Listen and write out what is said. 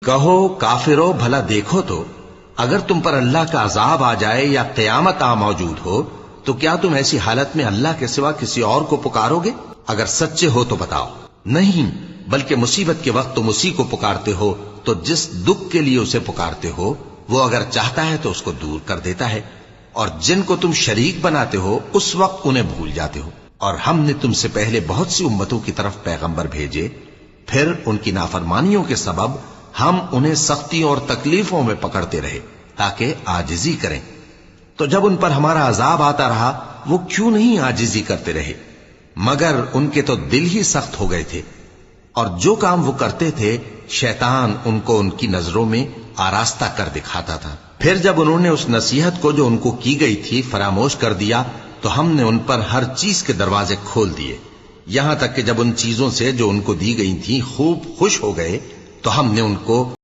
کہو کافرو بھلا دیکھو تو اگر تم پر اللہ کا عذاب آ جائے یا قیامت موجود ہو تو کیا تم ایسی حالت میں اللہ کے سوا کسی اور کو پکارو گے؟ اگر سچے ہو تو بتاؤ۔ نہیں، بلکہ مصیبت کے وقت تم اسی کو پکارتے ہو، تو جس دکھ کے لیے اسے پکارتے ہو وہ اگر چاہتا ہے تو اس کو دور کر دیتا ہے، اور جن کو تم شریک بناتے ہو اس وقت انہیں بھول جاتے ہو۔ اور ہم نے تم سے پہلے بہت سی امتوں کی طرف پیغمبر بھیجے، پھر ان کی نافرمانیوں کے سبب ہم انہیں سختیوں اور تکلیفوں میں پکڑتے رہے تاکہ عاجزی کریں۔ تو جب ان پر ہمارا عذاب آتا رہا وہ کیوں نہیں عاجزی کرتے رہے؟ مگر ان کے تو دل ہی سخت ہو گئے تھے، اور جو کام وہ کرتے تھے شیطان ان کو ان کی نظروں میں آراستہ کر دکھاتا تھا۔ پھر جب انہوں نے اس نصیحت کو جو ان کو کی گئی تھی فراموش کر دیا تو ہم نے ان پر ہر چیز کے دروازے کھول دیے، یہاں تک کہ جب ان چیزوں سے جو ان کو دی گئی تھیں خوب خوش ہو گئے تو ہم نے ان کو